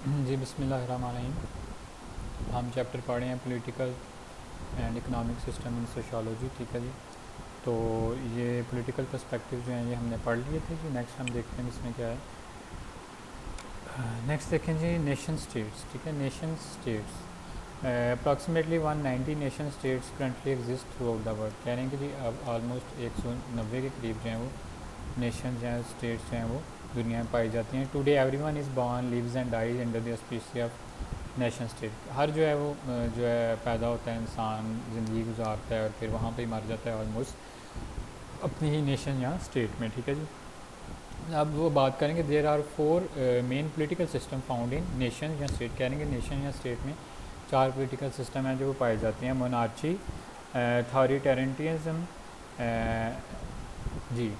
जी बिस्मिल्लाहिर्रहमानिर्रहीम। हम चैप्टर पढ़ रहे हैं political and economic system in sociology. ठीक है जी। तो ये पॉलिटिकल पर्सपेक्टिव जो हैं ये हमने पढ़ लिए थे जी। नेक्स्ट हम देखते हैं इसमें क्या है। नेक्स्ट देखें जी, नेशन स्टेट्स। ठीक है, nation states approximately 190 nation states currently exist through out the world. कह रहे हैं कि जी अब ऑलमोस्ट 190 के करीब जो हैं वो नेशन जो हैं, स्टेट्स जो हैं वो दुनिया में पाई जाती हैं। Today everyone is born lives and dies under the auspicious of nation state. हर जो है वो जो है पैदा होता है, इंसान ज़िंदगी गुजारता है और फिर वहाँ पे ही मर जाता है ऑलमोस्ट अपनी ही नेशन या स्टेट में। ठीक है जी। अब वो बात करेंगे, there are 4 main political system found in nation या स्टेट। कहेंगे नेशन या स्टेट में 4 पॉलिटिकल सिस्टम हैं जो पाए जाते हैं। मोनार्ची, अथॉरिटेरियनिज्म, जी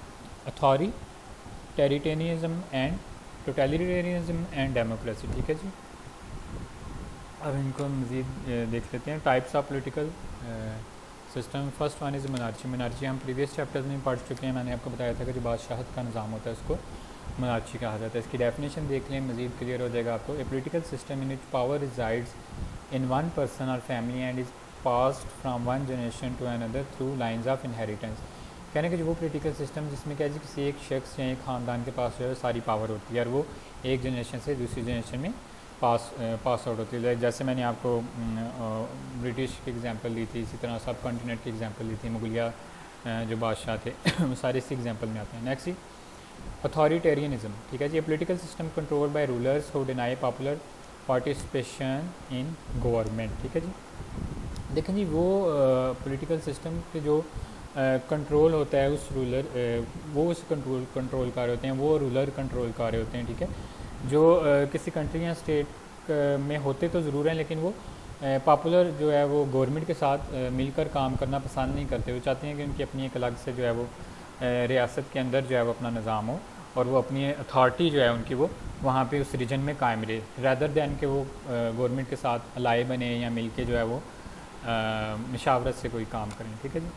authoritarianism and totalitarianism and democracy. ठीक है जी। अब इनको मज़ीद देख लेते हैं। Types of political system. First one is monarchy. Monarchy हम प्रीवियस चैप्टर्स में पढ़ चुके हैं। मैंने आपको बताया था कि जो बादशाहत का निज़ाम होता है उसको मोनार्ची कहा जाता है। इसकी डेफिनेशन देख लें, मज़ीद क्लियर हो जाएगा आपको। A political system in which power resides in one person और family and is passed from one generation to another through lines of inheritance. कहने कि जो वो पॉलिटिकल सिस्टम जिसमें क्या है, किसी एक शख्स या एक ख़ानदान के पास जो है सारी पावर होती है और वो एक जनरेशन से दूसरी जनरेशन में पास आउट होती है। जैसे मैंने आपको ब्रिटिश की एग्जांपल दी थी, इसी तरह सब कॉन्टिनेंट की एग्जांपल दी थी। मुगलिया जो बादशाह थे वो सारे इसी एग्जांपल में आते हैं। नेक्स्ट ही अथॉरिटेरियनिज्म। ठीक है जी। Political system control by rulers who deny popular participation in government. ठीक है जी। देखें जी, वो पॉलिटिकल सिस्टम के जो कंट्रोल होता है उस वो उस कंट्रोल कर रहे होते हैं, वो रूलर कंट्रोल कर रहे होते हैं। ठीक है, जो किसी कंट्री या स्टेट में होते तो ज़रूर हैं, लेकिन वो पॉपुलर जो है वो गवर्नमेंट के साथ मिलकर काम करना पसंद नहीं करते। वो चाहते हैं कि उनकी अपनी एक अलग से जो है वो रियासत के अंदर जो है वो अपना निज़ाम हो और वो अपनी अथॉरिटी जो है उनकी वो वहाँ पे उस रीजन में कायम रहे, रैदर दैन के वो गवर्नमेंट के साथ अलाई बने या मिल के जो है वो मशावरत से कोई काम करें। ठीक है जी।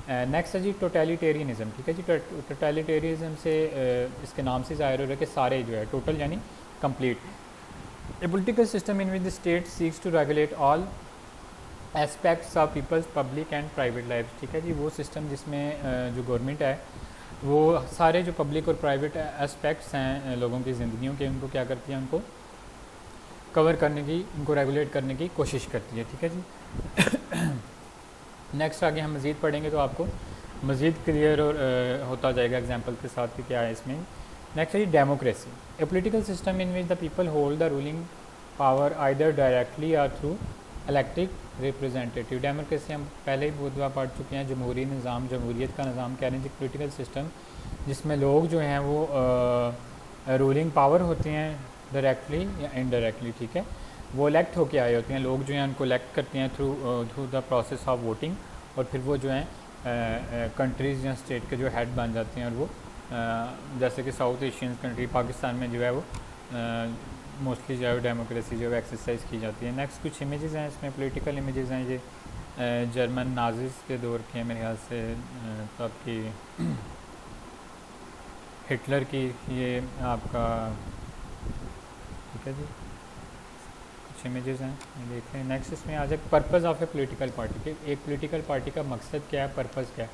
नेक्स्ट है जी टोटलिटेरियनिज्म। ठीक है जी। टोटलिटेरियनिज्म से इसके नाम से ज़ाहिर हो रहा है कि सारे जो है टोटल यानी complete. A political system in which the state seeks to regulate all aspects of people's public and private life. ठीक है जी। वो सिस्टम जिसमें जो गवर्नमेंट है वो सारे जो पब्लिक और प्राइवेट एस्पेक्ट्स हैं लोगों की ज़िंदगियों के, उनको क्या करती है, उनको कवर करने की, उनको रेगुलेट करने की कोशिश करती है। ठीक है जी। नेक्स्ट आगे हम मज़ीद पढ़ेंगे तो आपको मज़ीद क्लियर और होता जाएगा एग्जांपल के साथ कि क्या है इसमें। नेक्स्ट है democracy. A political system in which the people hold the ruling power either directly और थ्रू इलेक्टेड रिप्रेजेंटेटिव। डेमोक्रेसी हम पहले ही बहुत बार पढ़ चुके हैं। जमहूरी निज़ाम, जमहूरियत का निज़ाम कह रहे हैं, पॉलिटिकल सिस्टम जिसमें लोग जो हैं वो रूलिंग पावर होते हैं डायरेक्टली या इनडायरेक्टली। ठीक है, वो इलेक्ट होके आए होते हैं। लोग जो हैं उनको इलेक्ट करते हैं through the process of voting, और फिर वो जो हैं कंट्रीज़ या स्टेट के जो हेड बन जाते हैं। और वो जैसे कि साउथ एशियन कंट्री पाकिस्तान में जो है वो मोस्टली जो है डेमोक्रेसी जो है एक्सरसाइज की जाती है। नेक्स्ट कुछ इमेजेस हैं इसमें, पॉलिटिकल इमेजेस हैं। ये जर्मन नाजिस के दौर के हैं मेरे ख्याल से, तब की हिटलर की ये आपका। ठीक है जी, कुछ इमेजेस हैं ये देख रहे हैं। नेक्स्ट इसमें आ जाए purpose of A political party के। एक पॉलिटिकल पार्टी का मकसद क्या है, पर्पज़ क्या है।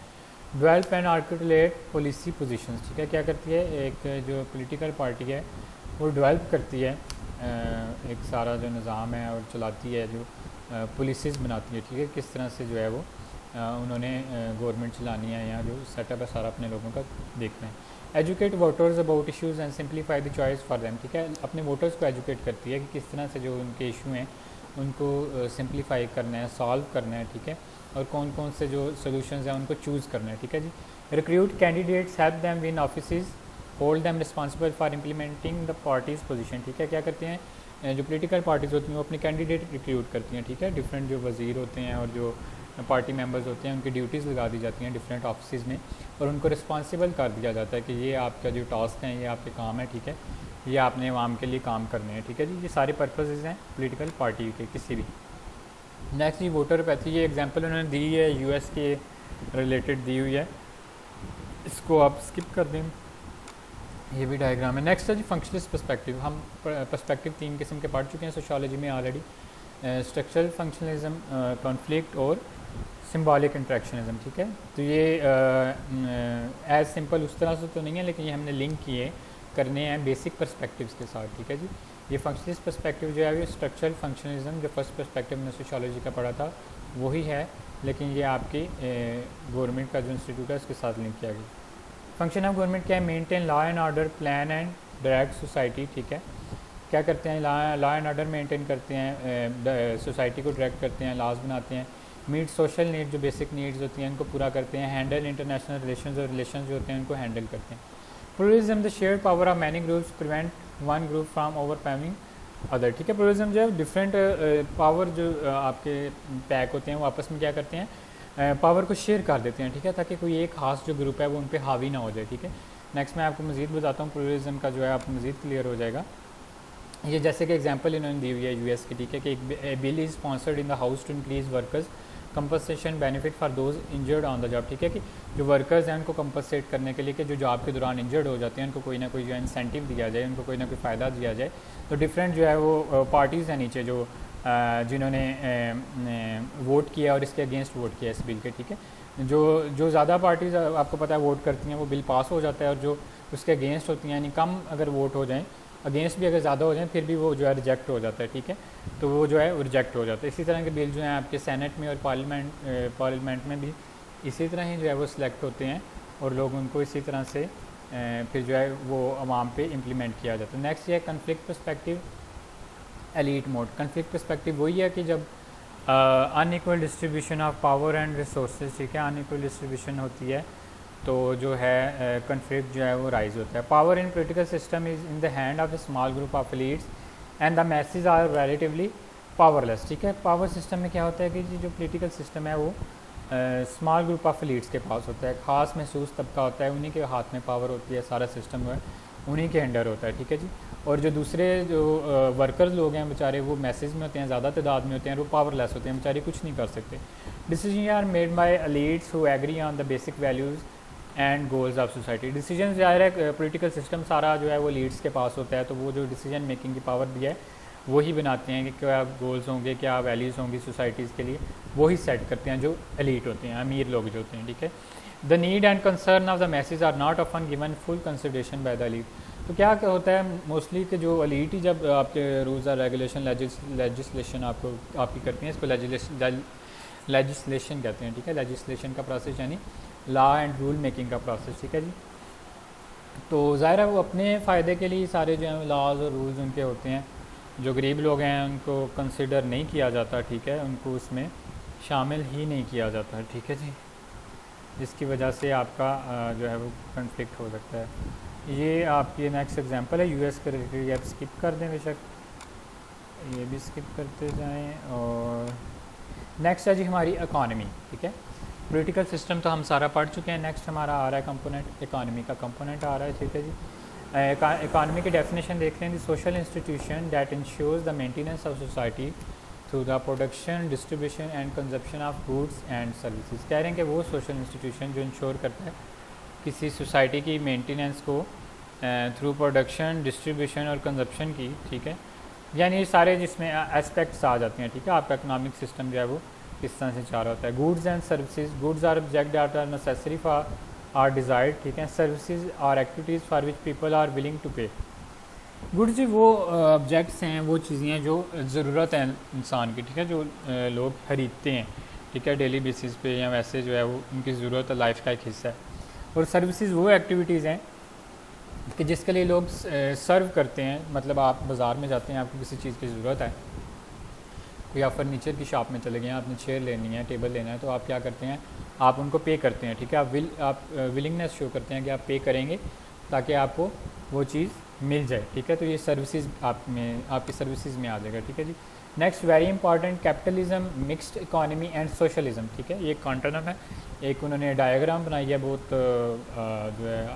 Develop and articulate policy positions. ठीक है, क्या करती है एक जो पॉलिटिकल पार्टी है वो डेवलप करती है एक सारा जो निज़ाम है और चलाती है, जो पॉलिसीज़ बनाती है। ठीक है, किस तरह से जो है वो उन्होंने गवर्नमेंट चलानी है या जो सेटअप है सारा अपने लोगों का देखना है। Educate voters about issues and simplify the choice for them. ठीक है, अपने वोटर्स को एजुकेट करती है कि किस तरह से जो उनके इशू हैं उनको सिंप्लीफाई करना है, सॉल्व करना है। ठीक है, और कौन कौन से जो सोल्यूशंस हैं उनको चूज़ करना है। ठीक है जी। Recruit candidates, help them win offices, hold them responsible for implementing the parties position. ठीक है, क्या करते हैं जो पॉलिटिकल पार्टीज़ होती हैं वो अपने कैंडिडेट रिक्रूट करती हैं। ठीक है, डिफरेंट जो वज़ीर होते हैं और जो पार्टी मेंबर्स होते हैं उनकी ड्यूटीज़ लगा दी जाती हैं डिफरेंट ऑफिस में, और उनको रिस्पॉन्सिबल कर दिया जाता है कि ये आपका जो टास्क हैं, ये आपके काम है। ठीक है, ये आपने आवाम के लिए काम करने हैं। ठीक है जी, ये सारे पर्पसेस हैं पॉलिटिकल पार्टी के किसी भी। नेक्स्ट जी वोटर पैथी। ये एग्जांपल उन्होंने दी है, यूएस के रिलेटेड दी हुई है, इसको आप स्किप कर दें। ये भी डायग्राम है। नेक्स्ट है जी फंक्शनलिस्ट पर्सपेक्टिव। हम पर्सपेक्टिव 3 किस्म के पढ़ चुके हैं सोशियोलॉजी में ऑलरेडी, स्ट्रक्चरल फंक्शनलिज्म, कॉन्फ्लिक्ट और सिंबॉलिक इंट्रैक्शनिज्म। ठीक है, तो ये एज सिंपल उस तरह से तो नहीं है, लेकिन ये हमने लिंक किए करने हैं बेसिक पर्सपेक्टिव्स के साथ। ठीक है जी, ये फंक्शनलिस्ट पर्सपेक्टिव जो है ये स्ट्रक्चरल फंक्शनलिज्म जो फर्स्ट पर्सपेक्टिव हमने सोशियोलॉजी का पढ़ा था वही है, लेकिन ये आपकी गवर्नमेंट का जो इंस्टीट्यूट है उसके साथ लिंक किया गया। फंक्शन ऑफ गवर्नमेंट क्या है? Maintain law and order, plan and direct society. ठीक है, क्या करते हैं? लॉ एंड ऑर्डर मेंटेन करते हैं, सोसाइटी को डायरेक्ट करते हैं, लॉज बनाते हैं, मीट सोशल नीड जो बेसिक नीड्स होती हैं उनको पूरा करते हैं, हैंडल इंटरनेशनल रिलेशंस और रिलेशंस जो होते हैं उनको हैंडल करते हैं। Pluralism the shared power of many groups prevent one group from overpowering other. ठीक है, प्लुरलिज्म जो है डिफरेंट पावर जो आपके पैक होते हैं वो आपस में क्या करते हैं? पावर को शेयर कर देते हैं। ठीक है, ताकि कोई एक खास जो ग्रुप है वो उन पर हावी ना हो जाए। ठीक है, नेक्स्ट मैं आपको मज़ीद बताता हूँ प्लुरलिज्म का जो है आपको मज़ीद क्लियर हो जाएगा। ये जैसे कि एग्जांपल इन्होंने दी हुई है यूएस की। ठीक है, कि एक bill is sponsored in the house to increase workers compensation benefit for those injured on the job. ठीक है, कि जो वर्कर्स हैं उनको कंपनसेट करने के लिए कि जो जॉब के दौरान इंजर्ड हो जाते हैं उनको कोई ना कोई जो है इंसेंटिव दिया जाए, उनको कोई ना कोई फ़ायदा दिया जाए। तो डिफरेंट जो है वो पार्टीज़ हैं नीचे जो जिन्होंने वोट किया और इसके अगेंस्ट वोट किया इस बिल के। ठीक है, जो ज़्यादा पार्टीज़ आपको पता है वोट करती हैं वो बिल पास हो जाता है, और जो उसके अगेंस्ट होती हैं यानी कम अगर वोट हो जाएँ, अगेंस्ट भी अगर ज़्यादा हो जाए फिर भी वो जो है रिजेक्ट हो जाता है। ठीक है, तो वो जो है वो रिजेक्ट हो जाता है। इसी तरह के बिल जो हैं आपके सेनेट में और पार्लियामेंट में भी इसी तरह ही जो है वो सिलेक्ट होते हैं और लोग उनको इसी तरह से फिर जो है वो अवाम पे इम्प्लीमेंट किया जाता है। नेक्स्ट ये है conflict perspective, elite mode. Conflict perspective वही है कि जब unequal distribution of power and resources, ठीक है, अनइक्वल डिस्ट्रीब्यूशन होती है तो जो है कन्फ्लिक्ट जो है वो राइज होता है। Power in political system is in the hand of the small group of elites and the masses are relatively powerless. ठीक है, पावर सिस्टम में क्या होता है कि जो पोलिटिकल सिस्टम है वो स्मॉल ग्रुप ऑफ एलीट्स के पास होता है, ख़ास महसूस तबका होता है, उन्हीं के हाथ में पावर होती है, सारा सिस्टम जो है उन्हीं के अंडर होता है। ठीक है जी, और जो दूसरे जो वर्कर्स लोग हैं बेचारे वो मैसेज में होते हैं, ज़्यादा तादाद में होते हैं, वो पावरलेस होते हैं, बेचारे कुछ नहीं कर सकते। Decision are made by elites who agree on the basic values and goals of society. Decision ज़ाहिर है पॉलिटिकल सिस्टम सारा जो है वो लीड्स के पास होता है, तो वो जो डिसीजन मेकिंग की पावर भी है वही बनाते हैं कि क्या गोल्स होंगे, क्या वैल्यूज़ होंगी सोसाइटीज़ के लिए, वही सेट करते हैं जो एलीट होते हैं, अमीर लोग जो होते हैं। ठीक है, the need and concern of the masses are not often given full consideration by the elite. तो क्या होता है मोस्टली कि जो एलीट ही जब आपके रूल्स और रेगुलेशन लेजिस्लेशन आपकी करती हैं, इसको लेजिस्लेशन कहते हैं। ठीक है, लेजिस्लेशन का प्रोसेस यानी लॉ एंड रूल मेकिंग का प्रोसेस। ठीक है जी, तो ज़ाहिर है वो अपने फ़ायदे के लिए सारे जो हैं लॉज और रूल्स उनके होते हैं, जो गरीब लोग हैं उनको कंसिडर नहीं किया जाता। ठीक है, उनको उसमें शामिल ही नहीं किया जाता। ठीक है जी, जिसकी वजह से आपका जो है वो कन्फ्लिक्ट हो सकता है। ये आपकी नेक्स्ट एग्जांपल है यूएस के रिलेटेड, आप स्किप कर दें बेशक, ये भी स्किप करते जाएं। और नेक्स्ट है जी हमारी इकॉनमी। ठीक है, पॉलिटिकल सिस्टम तो हम सारा पढ़ चुके हैं। नेक्स्ट हमारा आ रहा है कंपोनेंट, इकॉनमी का कंपोनेंट आ रहा है। ठीक है जी, इकॉनमी की डेफिनेशन देख लें। The social institution that ensures the maintenance of society through the production, distribution and consumption of goods and services. कह रहे हैं कि वो सोशल इंस्टीट्यूशन जो इंश्योर करता है किसी सोसाइटी की मेंटेनेंस को थ्रू प्रोडक्शन, डिस्ट्रीब्यूशन और कंजप्शन की। ठीक है, यानी सारे जिसमें एस्पेक्ट्स आ जाते हैं। ठीक है, आपका इकनॉमिक सिस्टम जो है वो किस तरह से चाह रहा होता है। Goods and services, goods are object that are necessary for or desired. ठीक है, services are activities for which people are willing to pay. Goods जी वो ऑब्जेक्ट्स हैं, वो चीज़ें हैं जो ज़रूरत है इंसान की। ठीक है, जो लोग ख़रीदते हैं। ठीक है, डेली बेसिस पे या वैसे जो है वो उनकी ज़रूरत है, लाइफ का एक हिस्सा है। और सर्विसेज वो एक्टिविटीज़ हैं कि जिसके लिए लोग सर्व करते हैं। मतलब आप बाज़ार में जाते हैं, आपको किसी चीज़ की ज़रूरत है, कोई आप फर्नीचर की शॉप में चले गए हैं, आपने चेयर लेनी है, टेबल लेना है, तो आप क्या करते हैं, आप उनको पे करते हैं। ठीक है, आप विलिंगनेस शो करते हैं कि आप पे करेंगे ताकि आपको वो चीज़ मिल जाए। ठीक है, तो ये सर्विसेज आपकी सर्विसेज में आ जाएगा। ठीक है जी, next very important, capitalism, mixed economy and socialism. ठीक है, ये कॉन्टरनम है, एक उन्होंने डायग्राम बनाई है बहुत जो है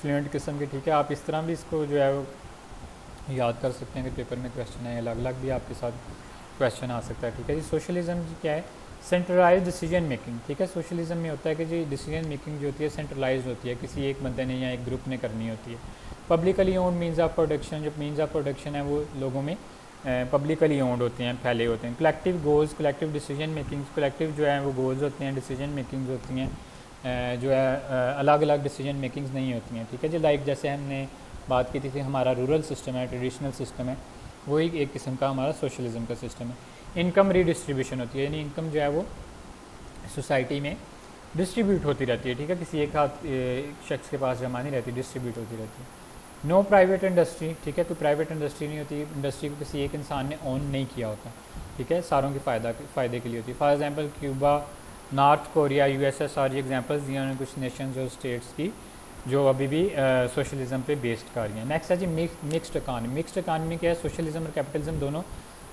फ्लुएंट किस्म की। ठीक है, आप इस तरह भी इसको जो है वो याद कर सकते हैं कि पेपर में क्वेश्चन है, अलग अलग भी आपके साथ क्वेश्चन आ सकता है। ठीक है जी, सोशलिज्म क्या है? सेंट्रलाइज डिसीजन मेकिंग, ठीक है। सोशलिज्म में होता है कि जी डिसीजन मेकिंग जो होती है सेंट्रलाइज होती है, किसी एक बंदे ने या एक ग्रुप ने करनी होती है। Publicly owned means of production, जो मीन्स ऑफ प्रोडक्शन है वो लोगों में पब्लिकली ओन्ड होते हैं, फैले होते हैं। Collective goals, collective decision making, collective जो है वो गोल्स होते हैं, डिसीजन मेकिंग्स होती हैं जो है अलग अलग डिसीजन मेकिंग्स नहीं होती हैं, ठीक है जी। लाइक जैसे हमने बात की थी हमारा रूरल सिस्टम है, ट्रेडिशनल सिस्टम है, वो एक किस्म का हमारा सोशलिज्म का सिस्टम है। इनकम रीडिस्ट्रीब्यूशन होती है, यानी इनकम जो है वो सोसाइटी में डिस्ट्रीब्यूट होती रहती है, ठीक है, किसी एक शख्स के पास जमा नहीं रहती, डिस्ट्रीब्यूट होती रहती है। नो प्राइवेट इंडस्ट्री, ठीक है, कोई प्राइवेट इंडस्ट्री नहीं होती, इंडस्ट्री को किसी एक इंसान ने ओन नहीं किया होता, ठीक है, सारों के फ़ायदे के लिए होती है। For example Cuba, north Korea, USSR, ये एग्जांपल्स दिए उन्होंने कुछ नेशंस और स्टेट्स की जो अभी भी सोशलिज्म पे बेस्ड कर रही हैं। नेक्स्ट है जी मिक्स्ड इकानमी। मिक्स्ड इकानमी क्या है, सोशलिज्म और कैपिटलिज्म दोनों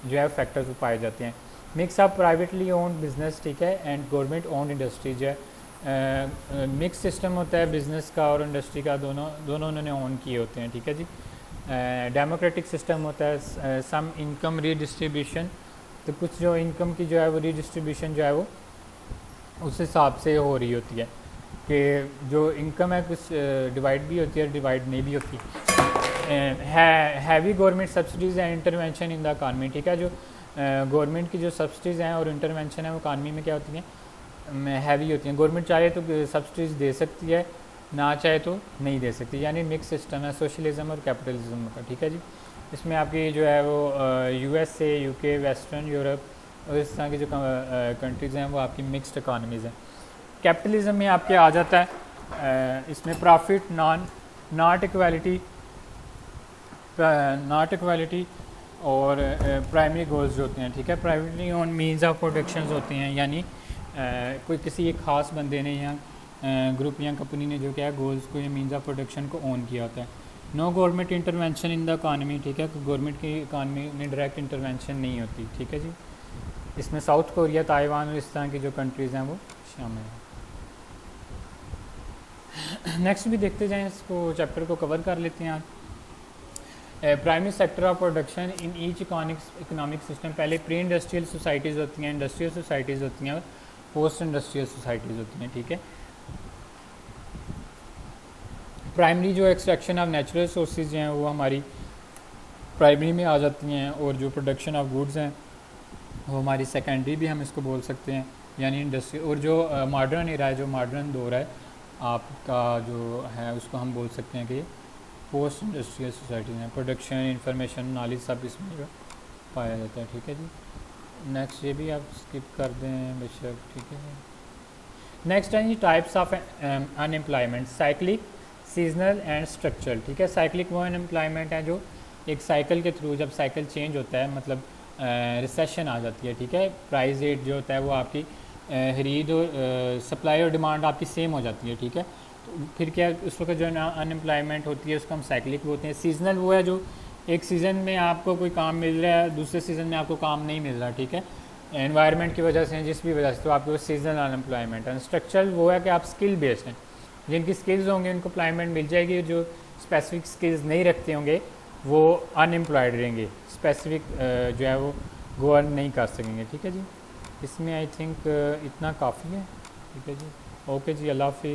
जो है फैक्टर्स पाए जाते हैं। Mix of privately owned business, ठीक है, एंड गवर्नमेंट ओन्ड इंडस्ट्री जो है मिक्स सिस्टम होता है बिज़नेस का और इंडस्ट्री का, दोनों उन्होंने ओन किए होते हैं, ठीक है जी। डेमोक्रेटिक सिस्टम होता है, सम इनकम रीडिस्ट्रीब्यूशन, तो कुछ जो इनकम की जो है वो रीडिस्ट्रीब्यूशन जो है वो उस हिसाब से हो रही होती है कि जो इनकम है कुछ डिवाइड भी होती है, डिवाइड नहीं भी होती heavy government subsidies and intervention in the economy, ठीक है, जो गवर्नमेंट की जो सब्सिडीज़ हैं और इंटरवेंशन है वो इकानमी में क्या होती हैं, हैवी होती हैं। गवर्नमेंट चाहे तो सब्सिडीज़ दे सकती है, ना चाहे तो नहीं दे सकती, यानी मिक्स सिस्टम है सोशलिज्म और कैपिटलिज्म का, ठीक है जी। इसमें आपकी जो है वो यूएसए, यूके, वेस्टर्न यूरोप और इस तरह की जो कंट्रीज़ हैं वो आपकी मिक्स्ड इकानमीज़ हैं। कैपिटलिज्म में आपके आ जाता है इसमें प्रॉफिट, नॉट इक्वालिटी और प्राइमरी गोल्स जो होते हैं, ठीक है। Privately own means of production होते हैं, यानी कोई किसी एक ख़ास बंदे ने या ग्रुप या कंपनी ने जो क्या है गोल्स को या मीन्स ऑफ प्रोडक्शन को ओन किया होता है। No government intervention in the economy, ठीक है, गवर्नमेंट की इकानमी में डायरेक्ट इंटरवेंशन नहीं होती, ठीक है जी। इसमें साउथ कोरिया, ताइवान और इस तरह की जो कंट्रीज़ हैं वो शामिल हैं। नेक्स्ट भी देखते जाएँ, इसको चैप्टर को कवर कर लेते हैं आज। Primary sector of production in each economic system, पहले प्री इंडस्ट्रियल सोसाइटीज़ होती हैं, इंडस्ट्रियल सोसाइटीज़ होती हैं और पोस्ट इंडस्ट्रियल सोसाइटीज़ होती हैं, ठीक है। प्राइमरी जो एक्सट्रैक्शन ऑफ नेचुरल सोर्सेज हैं वो हमारी प्राइमरी में आ जाती हैं, और जो प्रोडक्शन ऑफ गुड्स हैं वो हमारी सेकेंडरी भी हम इसको बोल सकते हैं, यानी इंडस्ट्री। और जो मॉडर्न एरा है, जो मॉडर्न दौर है आपका जो है, उसको हम बोल सकते हैं कि पोस्ट इंडस्ट्रियल सोसाइटी में प्रोडक्शन, इंफॉर्मेशन, नॉलेज सब इसमें जो पाया जाता है, ठीक है जी। नेक्स्ट ये भी आप स्किप कर दें बेशक, ठीक है। नेक्स्ट है जी types of unemployment, cyclic, seasonal and structural, ठीक है। साइक्लिक वो अनएम्प्लॉयमेंट है जो एक साइकिल के थ्रू, जब साइकिल चेंज होता है, मतलब रिसेशन आ जाती है, ठीक है, प्राइस रेट जो होता है वो आपकी खरीद और सप्लाई और डिमांड आपकी सेम हो जाती है, ठीक है। तो फिर क्या उस वक्त जो अनएम्प्लॉयमेंट होती है उसको हम साइक्लिक बोलते हैं। सीजनल वो है जो एक सीज़न में आपको कोई काम मिल रहा है, दूसरे सीज़न में आपको काम नहीं मिल रहा, ठीक है, एनवायरनमेंट की वजह से, जिस भी वजह से, तो आपको सीजनल अनएम्प्लॉयमेंट है। स्ट्रक्चरल वो है कि आप स्किल बेस्ड हैं, जिनकी स्किल्स होंगे उनको एम्प्लॉयमेंट मिल जाएगी, जो स्पेसिफिक स्किल्स नहीं रखते होंगे वो अनएम्प्लॉयड रहेंगे, स्पेसिफिक जो है वो गो अर्न नहीं कर सकेंगे, ठीक है जी। इसमें आई थिंक इतना काफ़ी है, ठीक है जी। ओके जी, अल्लाह हाफिज़।